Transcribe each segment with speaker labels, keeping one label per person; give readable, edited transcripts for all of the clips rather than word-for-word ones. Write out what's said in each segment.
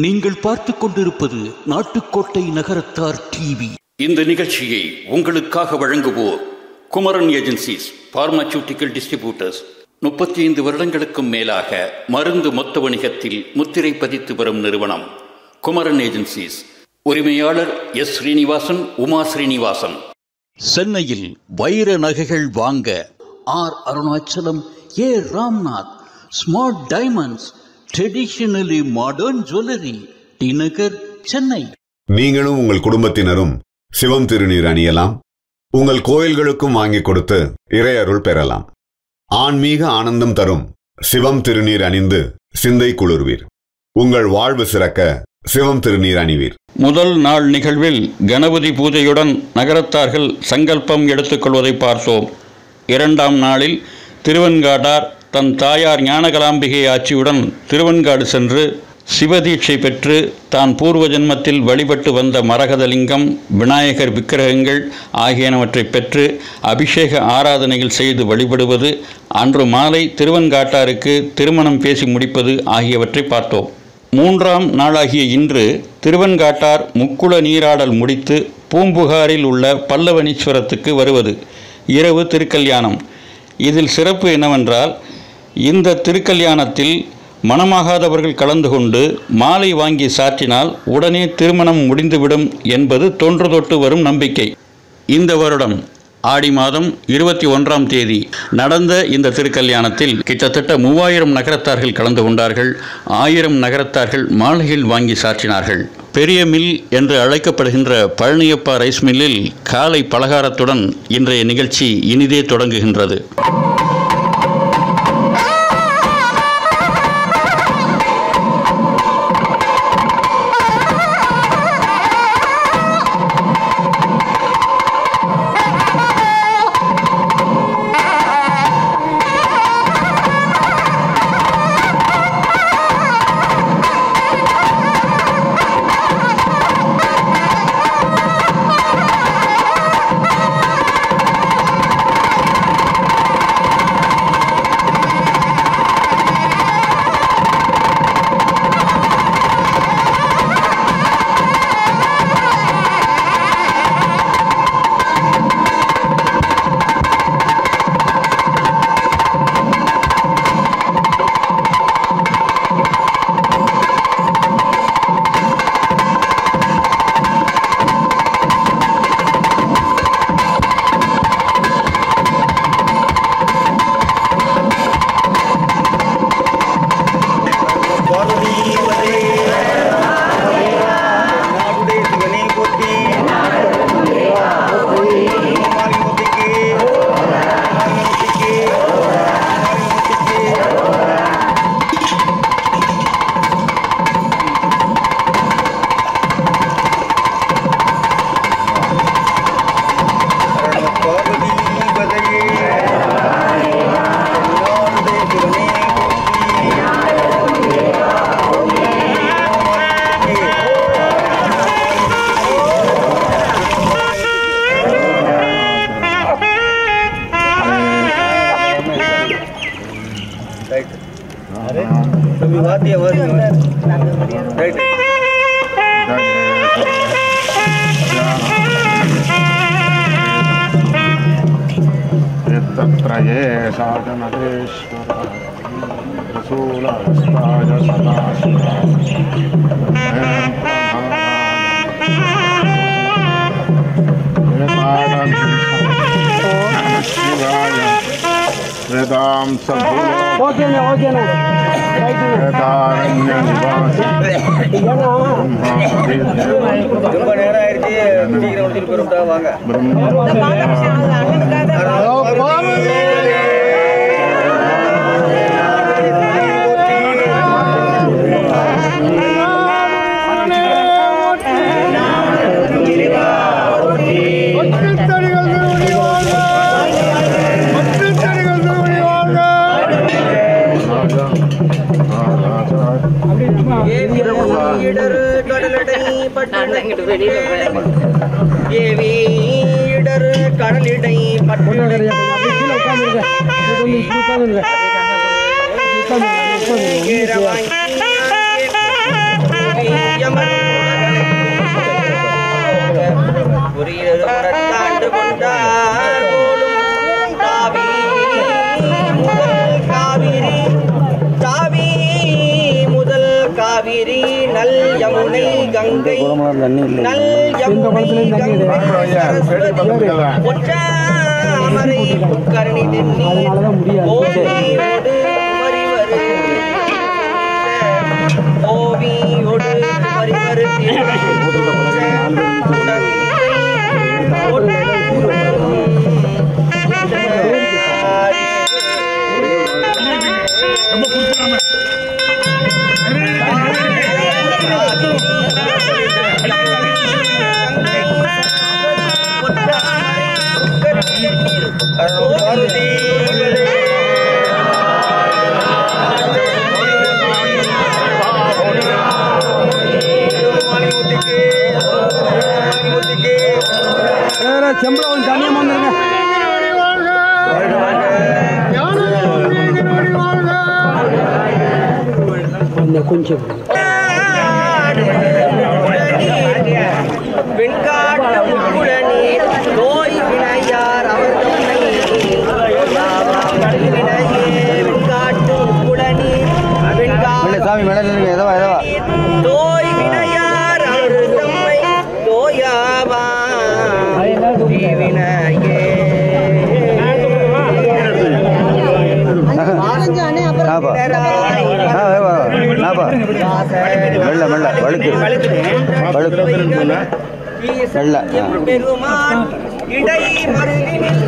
Speaker 1: நீங்கள் பார்த்துக் கொண்டிருப்பது நாட்டுக்கோட்டை நகரத்தார் டிவி.
Speaker 2: இந்த நிகழ்ச்சியை உங்களுக்காக வழங்குவோர் குமரன் ஏஜென்சிஸ் பார்மாசூட்டிக்கல் டிஸ்ட்ரிபியூட்டர்ஸ். 35 வருடங்களுக்கும் மேலாக மருந்து மொத்த வணிகத்தில் முத்திரை பதித்து வரும் நிறுவனம் குமரன் ஏஜென்சிஸ். உரிமையாளர் எஸ் ஸ்ரீனிவாசன், உமா ஸ்ரீனிவாசன்.
Speaker 1: சென்னையில் வைர நகைகள் வாங்க R Arunachalam, A Ramnath, smart diamonds, traditionally modern jewellery, T Nagar, Chennai.
Speaker 3: நீங்களும் உங்கள் குடும்பத்தினரும் சிவம் திருநீர் அணியலாம். உங்கள் கோயில்களுக்கும் வாங்கி கொடுத்து இறையருள் பெறலாம். ஆன்மீக ஆனந்தம் தரும் சிவம் திருநீர் அணிந்து சிந்தை குளிர்வீர். உங்கள் வாழ்வு சிறக்க சிவம் திருநீர் அணிவீர்.
Speaker 2: முதல் நாள் நிகழ்வில் கணபதி பூஜையுடன் நகரத்தார்கள் சங்கல்பம் எடுத்துக்கொள்வதை பார்த்தோம். 2ஆம் நாளில் திருவெண்காட்டார் தன் தாயார் ஞானகலாம்பிகை ஆட்சியுடன் திருவெண்காடு சென்று சிவதீட்சை பெற்று தான் பூர்வ ஜென்மத்தில் வழிபட்டு வந்த மரகதலிங்கம், விநாயகர் விக்கிரகங்கள் ஆகியனவற்றை பெற்று அபிஷேக ஆராதனைகள் செய்து வழிபடுவது, அன்று மாலை திருவெண்காட்டாருக்கு திருமணம் பேசி முடிப்பது ஆகியவற்றை பார்த்தோம். 3ஆம் நாளாகிய இன்று திருவெண்காட்டார் முக்குள நீராடல் முடித்து பூம்புகாரில் உள்ள பல்லவனீஸ்வரத்துக்கு வருவது. இரவு திருக்கல்யாணம். இதில் சிறப்பு என்னவென்றால், இந்த திருக்கல்யாணத்தில் மணமாகாதவர்கள் கலந்து கொண்டு மாலை வாங்கி சாற்றினால் உடனே திருமணம் முடிந்துவிடும் என்பது தொன்று தொட்டு வரும் நம்பிக்கை. இந்த வருடம் ஆடி மாதம் 21ஆம் தேதி நடந்த இந்த திருக்கல்யாணத்தில் கிட்டத்தட்ட 3000 நகரத்தார்கள் கலந்து கொண்டார்கள். 1000 நகரத்தார்கள் மாலையில் வாங்கி சாற்றினார்கள். பெரிய மில் என்று அழைக்கப்படுகின்ற பழனியப்பா ரைஸ் மில்லில் காலை பலகாரத்துடன் இன்றைய நிகழ்ச்சி இனிதே தொடங்குகின்றது.
Speaker 4: கடலிடை காவிரி நல் யமுனை கங்கை நல் யமுனை கங்கை சரஸ்வதி ஒற்றாமரை முக்கரணி தென்னி ஓவியோடு மறிவரு
Speaker 5: செம்பளம் தனியாக வந்துருங்க. கொஞ்சம்
Speaker 4: வெண்காட்ட முக்குழனி நோய் வினையார் அவர் வெண்காட்டு முக்குழனி
Speaker 5: சாமி மேலே எதவா
Speaker 4: நோய் வினையார் அவர் தம்மை நோயாவா வினையே பெருமான் இடை மருவினில்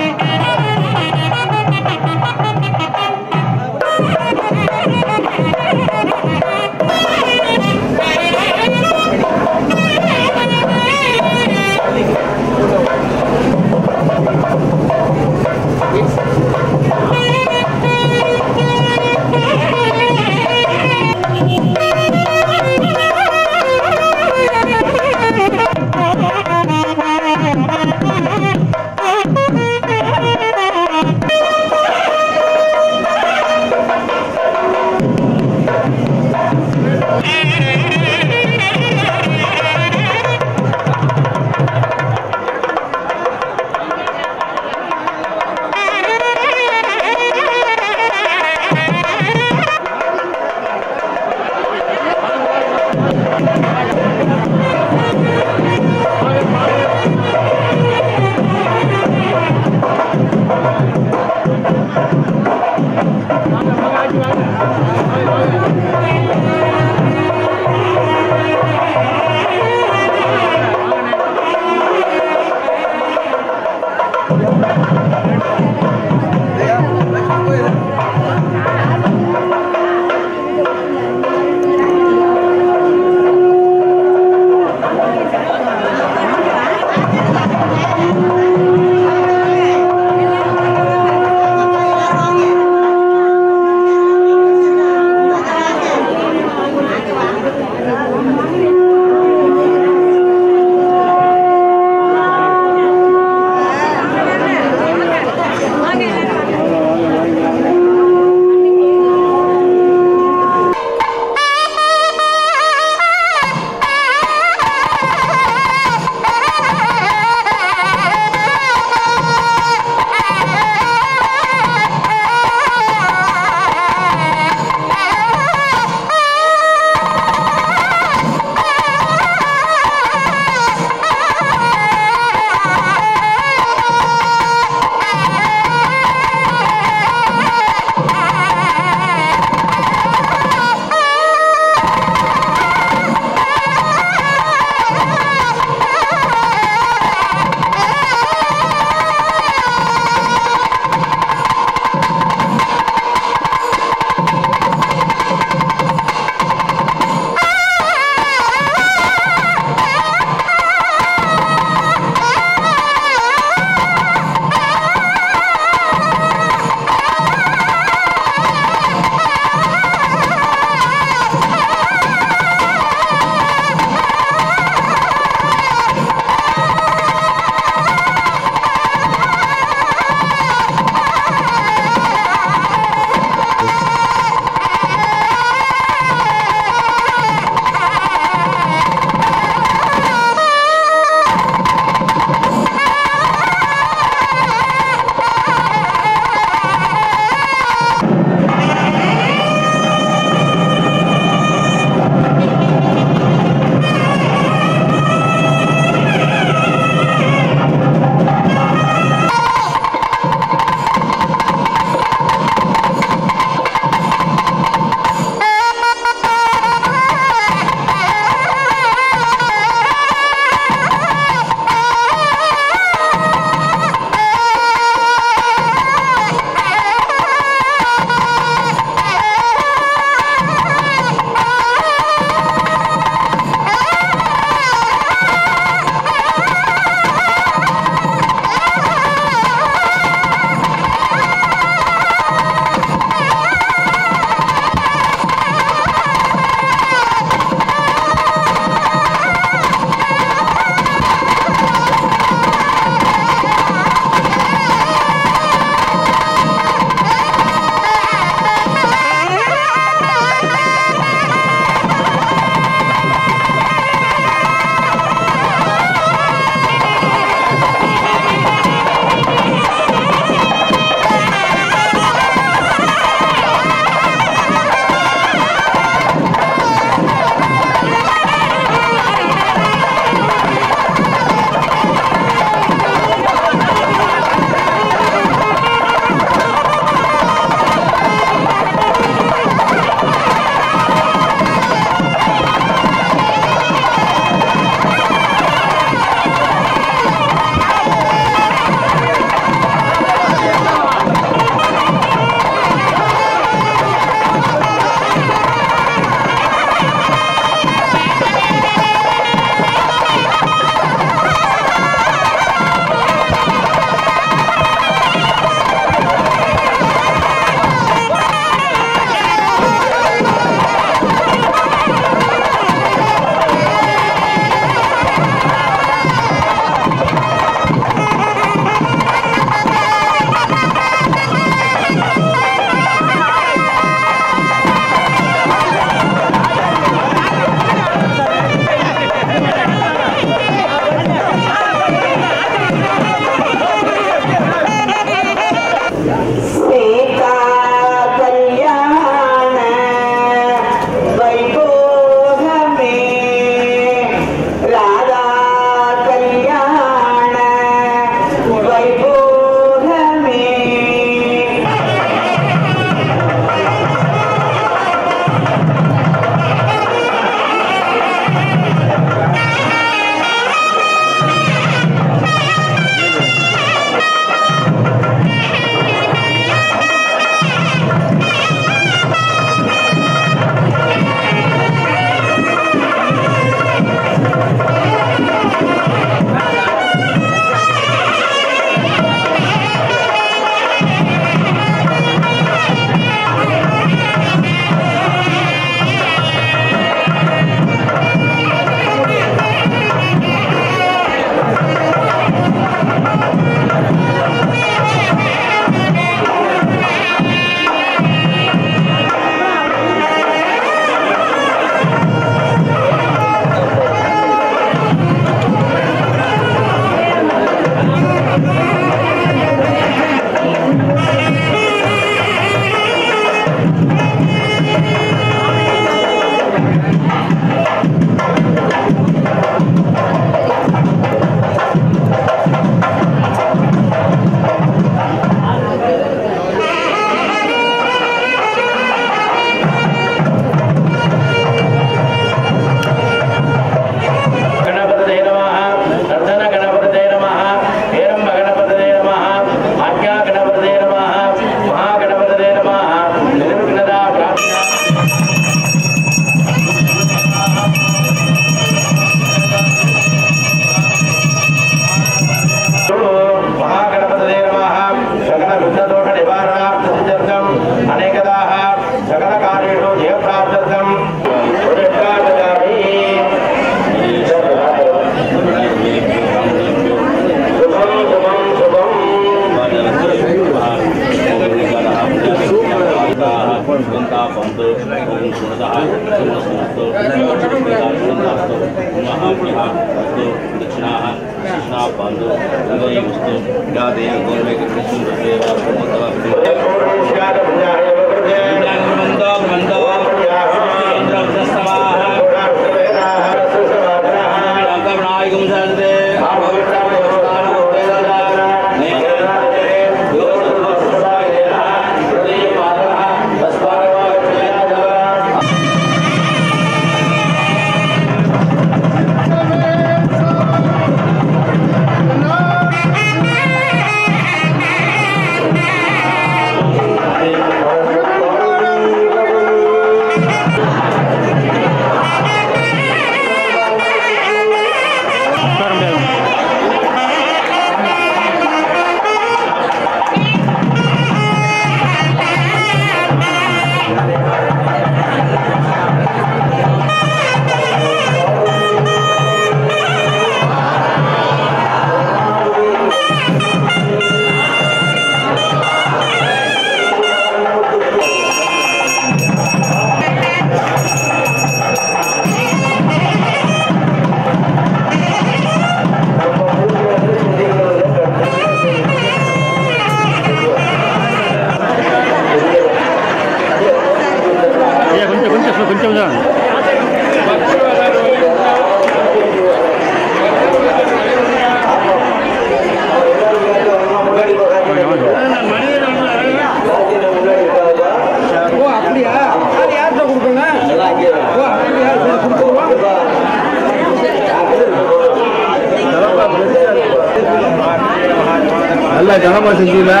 Speaker 5: நல்லா கனமா செஞ்சீங்களா?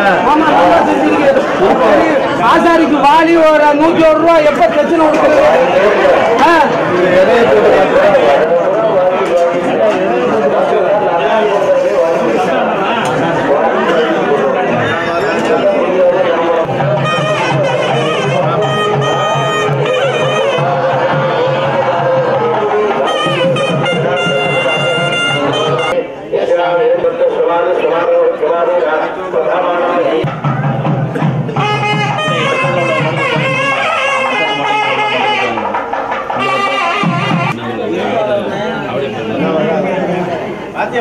Speaker 5: ஆசாரிக்கு வாலி ஒரு 101 ரூபா எப்ப பிரச்சனை கொடுக்குறது?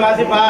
Speaker 5: வாசிப்பா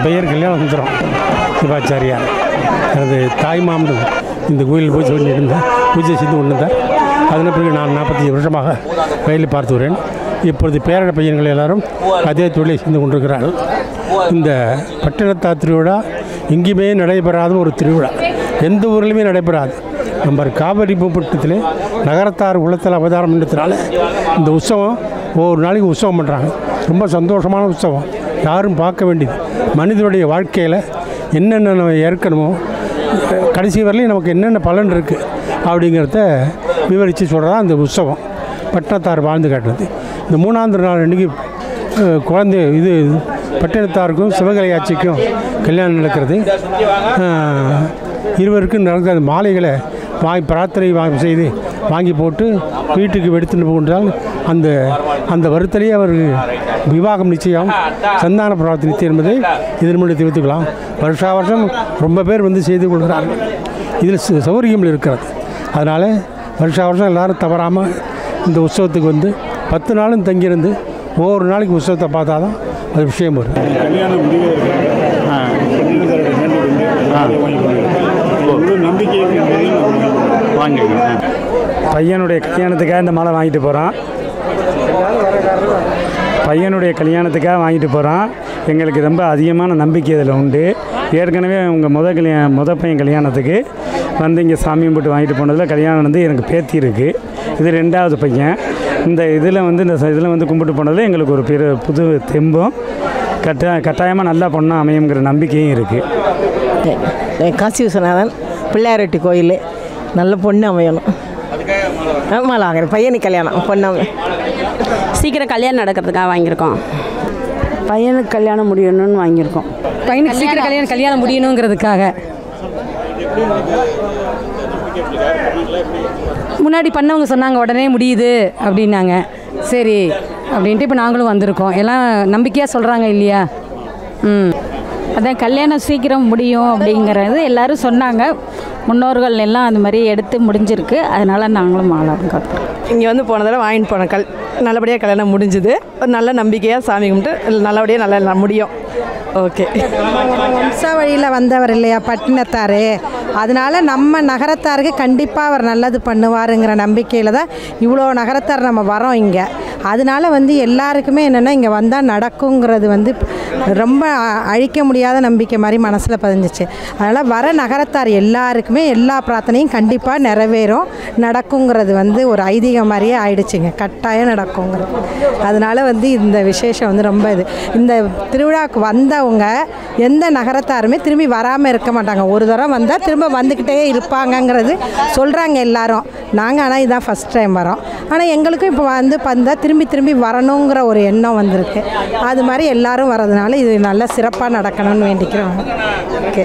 Speaker 6: என் பெயர் கல்யாணசுந்தரம் சிவாச்சாரியார். எனது தாய் மாமன் இந்த கோயிலில் போய் சொல்லிட்டு இருந்தேன், பூஜை செய்து கொண்டிருந்தார். அதன் பிறகு நான் 45 வருஷமாக வயலில் பார்த்து வரேன். இப்பொழுது பேர பையன்கள் எல்லாரும் அதே தொழிலை செய்து கொண்டிருக்கிறார்கள். இந்த பட்டினத்தார் திருவிழா எங்கேயுமே நடைபெறாத ஒரு திருவிழா, எந்த ஊரிலுமே நடைபெறாது. நம்ம காவிரி பூப்பட்டத்திலே நகரத்தார் உள்ளத்தில் அவதாரம் என்றதுனால இந்த உற்சவம் ஒவ்வொரு நாளைக்கு உற்சவம் பண்ணுறாங்க. ரொம்ப சந்தோஷமான உற்சவம், யாரும் பார்க்க வேண்டியது. மனிதனுடைய வாழ்க்கையில் என்னென்ன நம்ம ஏற்கனமோ கடைசி வரலையும் நமக்கு என்னென்ன பலன் இருக்குது அப்படிங்கிறத விவரித்து சொல்கிறதா அந்த உற்சவம். பட்டினத்தார் வாழ்ந்து காட்டுறது. இந்த 3ஆம் நாள் அன்றைக்கி குழந்தை இது பட்டினத்தாருக்கும் சிவகலை ஆட்சிக்கும் கல்யாணம் நடக்கிறது. இருவருக்கும் நடக்கிற மாலைகளை பிரார்த்தனை செய்து வாங்கி போட்டு வீட்டுக்கு எடுத்துட்டு போகின்றால் அந்த வருத்தலையே அவருக்கு விவாகம் நிச்சயம், சந்தான பிரார்த்தனை நிச்சயம் என்பதை இதன் மூலம் தெரிவித்துக்கலாம். வருஷம் ரொம்ப பேர் வந்து செய்து கொள்கிறார்கள். இதில் சௌகரியம் இருக்கிறது. அதனால் வருஷம் எல்லோரும் தவறாமல் இந்த உற்சவத்துக்கு வந்து 10 நாளும் தங்கியிருந்து ஒவ்வொரு நாளைக்கு உற்சவத்தை பார்த்தா தான் அது விஷயம் வரும்.
Speaker 7: பையனுடைய கல்யாணத்துக்காக இந்த மாலை வாங்கிட்டு போகிறோம். எங்களுக்கு ரொம்ப அதிகமான நம்பிக்கை இதில் உண்டு. ஏற்கனவே உங்கள் முத பையன் கல்யாணத்துக்கு வந்து இங்கே சாமி கும்பிட்டு வாங்கிட்டு போனதில் கல்யாணம் வந்து எனக்கு பேத்தி இருக்குது. இது 2வது பையன். இந்த இதில் வந்து கும்பிட்டு போனதில் எங்களுக்கு ஒரு புது தெம்பும் கட்டாயமாக நல்லா பொண்ணாக அமையுங்கிற நம்பிக்கையும் இருக்குது.
Speaker 8: காசி விஸ்வநாதன் பிள்ளையாரெட்டி கோயில், நல்ல பொண்ணு அமையணும். ஆமாம், ஆகிறேன் பையனுக்கு கல்யாணம் பொண்ணு
Speaker 9: சீக்கிரம் கல்யாணம் நடக்கிறதுக்காக வாங்கியிருக்கோம்.
Speaker 10: பையனுக்கு கல்யாணம் முடியணும்னு வாங்கியிருக்கோம்.
Speaker 9: பையனுக்கு சீக்கிரம் கல்யாணம் முடியணுங்கிறதுக்காக. முன்னாடி பண்ணவங்க சொன்னாங்க உடனே முடியுது அப்படின்னாங்க. சரி அப்படின்ட்டு இப்போ நாங்களும் வந்திருக்கோம். எல்லாம் நம்பிக்கையாக சொல்கிறாங்க இல்லையா?
Speaker 10: அதான் கல்யாணம் சீக்கிரம் முடியும் அப்படிங்கிறது எல்லோரும் சொன்னாங்க. முன்னோர்கள் எல்லாம் அந்த மாதிரி எடுத்து முடிஞ்சிருக்கு. அதனால் நாங்களும் மாலை காட்டுறோம்.
Speaker 8: இங்கே வந்து போன தடவை வாங்கிட்டு போன நல்லபடியாக கல்யாணம் முடிஞ்சுது. ஒரு நல்ல நம்பிக்கையாக சாமி கும்பிட்டு நல்லபடியாக நல்லா முடியும். ஓகே.
Speaker 11: வம்சாவழியில் வந்தவர் இல்லையா பட்டினத்தார், அதனால் நம்ம நகரத்தாருக்கு கண்டிப்பாக அவர் நல்லது பண்ணுவாருங்கிற நம்பிக்கையில் தான் இவ்வளோ நகரத்தார் நம்ம வரோம் இங்கே. அதனால் வந்து எல்லாருக்குமே என்னென்னா இங்கே வந்தால் நடக்குங்கிறது வந்து ரொம்ப அழிக்க முடியாத நம்பிக்கை மாதிரி மனசில் பதிஞ்சிச்சு. அதனால் வர நகரத்தார் எல்லாருக்குமே எல்லா பிரார்த்தனையும் கண்டிப்பாக நிறைவேறும், நடக்குங்கிறது வந்து ஒரு ஐதீகம் மாதிரியே ஆயிடுச்சுங்க. கட்டாயம் நடக்குங்கிறது. அதனால் வந்து இந்த விசேஷம் வந்து ரொம்ப இந்த திருவிழாவுக்கு வந்தவங்க எந்த நகரத்தாருமே திரும்பி வராமல் இருக்க மாட்டாங்க. ஒரு தடவை வந்தால் திரும்ப வந்துக்கிட்டே இருப்பாங்கங்கிறது சொல்கிறாங்க எல்லாரும். நாங்கள் ஆனால் இதுதான் ஃபஸ்ட் டைம் வரோம். ஆனால் எங்களுக்கும் இப்போ வந்தால் திரும்பி வரணுங்கிற ஒரு எண்ணம் வந்திருக்கு. அது மாதிரி எல்லோரும் வரதுனால இது நல்லா சிறப்பாக நடக்கணும்னு வேண்டிக்கிறோம். ஓகே.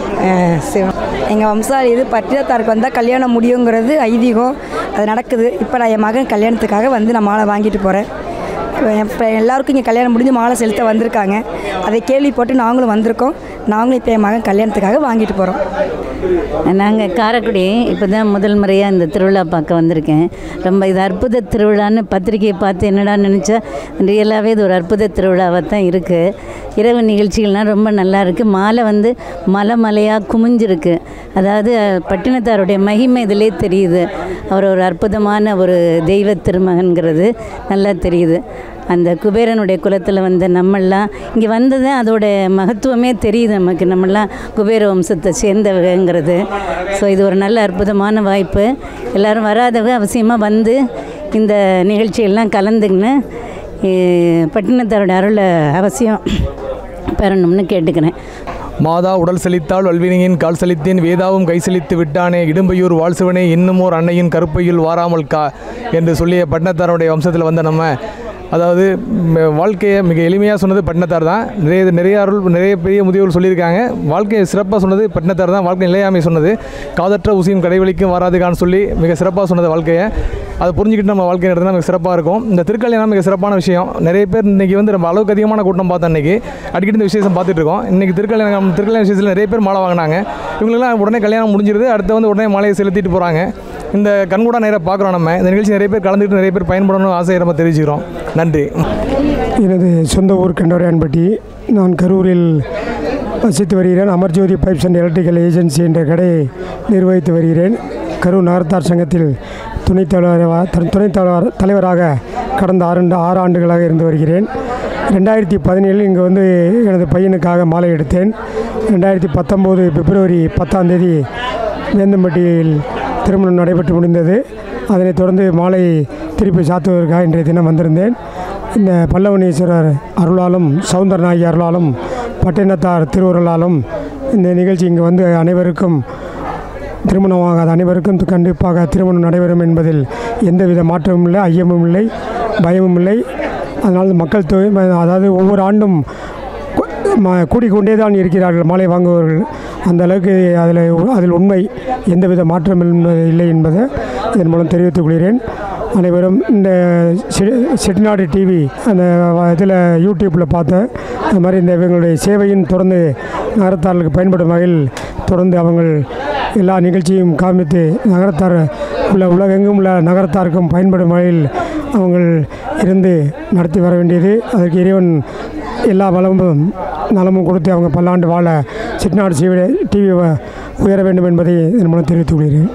Speaker 11: சிவம்
Speaker 12: எங்கள் வம்சாவளி இது பட்டினத்தாருக்கு வந்தால் கல்யாணம் முடியுங்கிறது ஐதீகம். அது நடக்குது. இப்போ நான் என் மகன் கல்யாணத்துக்காக வந்து நான் மாலை வாங்கிட்டு போகிறேன். இப்போ எல்லாருக்கும் இங்கே கல்யாணம் முடிஞ்சு மாலை செலுத்த வந்திருக்காங்க. அதை கேள்விப்பட்டு நாங்களும் வந்திருக்கோம். நாங்களும் இப்போ என் மகன் கல்யாணத்துக்காக வாங்கிட்டு போகிறோம்.
Speaker 10: நாங்கள் காரைக்குடி இப்போ தான் முதல் முறையாக இந்த திருவிழா பார்க்க வந்திருக்கேன். ரொம்ப இது அற்புத திருவிழான்னு பத்திரிக்கையை பார்த்து என்னடா நினச்சா ரியலாகவே இது ஒரு அற்புத திருவிழாவாக தான் இருக்குது. இரவு நிகழ்ச்சிகள்லாம் ரொம்ப நல்லா இருக்குது. மாலை வந்து மலையாக குமிஞ்சிருக்கு. அதாவது பட்டினத்தாருடைய மகிமை இதிலே தெரியுது. அவர் ஒரு அற்புதமான ஒரு தெய்வ திருமகன்கிறது நல்லா தெரியுது. அந்த குபேரனுடைய குலத்தில் வந்த நம்மெல்லாம் இங்கே வந்தது அதோட மகத்துவமே தெரியுது நமக்கு. நம்மளாம் குபேர வம்சத்தை சேர்ந்தவங்கிறது. ஸோ இது ஒரு நல்ல அற்புதமான வாய்ப்பு. எல்லோரும் வராதவங்க அவசியமாக வந்து இந்த நிகழ்ச்சியெல்லாம் கலந்துக்கின்னு பட்டினத்தாரோட அருளை அவசியம் பெறணும்னு கேட்டுக்கிறேன்.
Speaker 13: மாதா உடல் செழித்தால் வல்வினையின் கால் செழித்தேன், வேதாவும் கை செழித்து விட்டானே, இடும்பையூர் வாழ்சுவனே, இன்னுமோர் அன்னையின் கருப்பையில் வாராமல் கா என்று சொல்லிய பட்டினத்தாருடைய வம்சத்தில் வந்த நம்ம, அதாவது வாழ்க்கையை மிக எளிமையாக சொன்னது பட்டினத்தார் தான். நிறைய பெரிய முதியோர்கள் சொல்லியிருக்காங்க. வாழ்க்கையை சிறப்பாக சொன்னது பட்டினத்தார் தான். வாழ்க்கை நிலையாமை சொன்னது காதற்ற ஊசியும் கடைவெளிக்கும் வராதுக்கான்னு சொல்லி மிக சிறப்பாக சொன்னது வாழ்க்கையை. அதை புரிஞ்சுக்கிட்டு நம்ம வாழ்க்கை நடத்தினா மிக சிறப்பாக இருக்கும். இந்த திருக்கல்யாணம் மிக சிறப்பான விஷயம். நிறைய பேர் இன்றைக்கி வந்து நம்ம அளவுக்கு அதிகமான கூட்டம் பார்த்தோம். இன்றைக்கி அடிக்கடி இந்த விசேஷம் பார்த்துட்டு இருக்கோம். இன்றைக்கி திருக்கல்யாண விஷயத்தில் நிறைய பேர் மாலை வாங்கினாங்க. இவங்களுக்குலாம் உடனே கல்யாணம் முடிஞ்சிருது. அடுத்து வந்து உடனே மாலையை செலுத்திட்டு போகிறாங்க. இந்த கண்கூட நேராக பார்க்குறோம். நம்ம இந்த நிகழ்ச்சி நிறைய பேர் கலந்துக்கிட்டு நிறைய பேர் பயன்படணும்னு ஆசையை நம்ம தெரிவிச்சுக்கிறோம். நன்றி.
Speaker 6: எனது சொந்த ஊர் கண்டவரையான்பட்டி. நான் கரூரில்
Speaker 14: வசித்து வருகிறேன். Amarjothi pipes and electrical agency என்ற கடையை நிர்வகித்து வருகிறேன். கரூர் நகரத்தார் சங்கத்தில் துணைத் தலைவராக கடந்த 6 ஆண்டுகளாக இருந்து வருகிறேன். 2017 இங்கு வந்து எனது பையனுக்காக மாலை எடுத்தேன். 2019 பிப்ரவரி 10ஆம் தேதி வேந்தம்பட்டியில் திருமணம் நடைபெற்று முடிந்தது. அதனைத் தொடர்ந்து மாலை திருப்பி சாத்துவதற்காக இன்றைய தினம் வந்திருந்தேன். இந்த பல்லவனீஸ்வரர் அருளாலும் சவுந்தரநாயகி அருளாலும் பட்டினத்தார் திருவுருளாலும் இந்த நிகழ்ச்சி இங்கு வந்து அனைவருக்கும் திருமணமாகாத அனைவருக்கும் கண்டிப்பாக திருமணம் நடைபெறும் என்பதில் எந்தவித மாற்றமும் இல்லை, ஐயமும் இல்லை, பயமும் இல்லை. அதனால் மக்கள் தொகை அதாவது ஒவ்வொரு ஆண்டும் கூடிக்கொண்டே தான் இருக்கிறார்கள் மாலை வாங்குபவர்கள். அந்த அளவுக்கு அதில் உண்மை எந்தவித மாற்றம் இல்லை என்பதை இதன் மூலம் தெரிவித்துக் கொள்கிறேன். அனைவரும் இந்த செட்டிநாடு டிவி அந்த இதில் யூடியூப்பில் பார்த்தேன். அது மாதிரி இந்த இவங்களுடைய சேவையின் தொடர்ந்து நகரத்தார்களுக்கு பயன்படும் வகையில் தொடர்ந்து அவங்க எல்லா நிகழ்ச்சியும் காண்பித்து நகரத்தார் உலகெங்கும் உள்ள நகரத்தாருக்கும் பயன்படும் வகையில் அவங்க இருந்து நடத்தி வர வேண்டியது. அதற்கு இறைவன் எல்லா வளமும் நலமும் கொடுத்து அவங்க பல்லாண்டு வாழ செட்டிநாடு டிவி உயர வேண்டும் என்பதை இதன் மூலம் தெரிவித்துக் கொள்கிறேன்.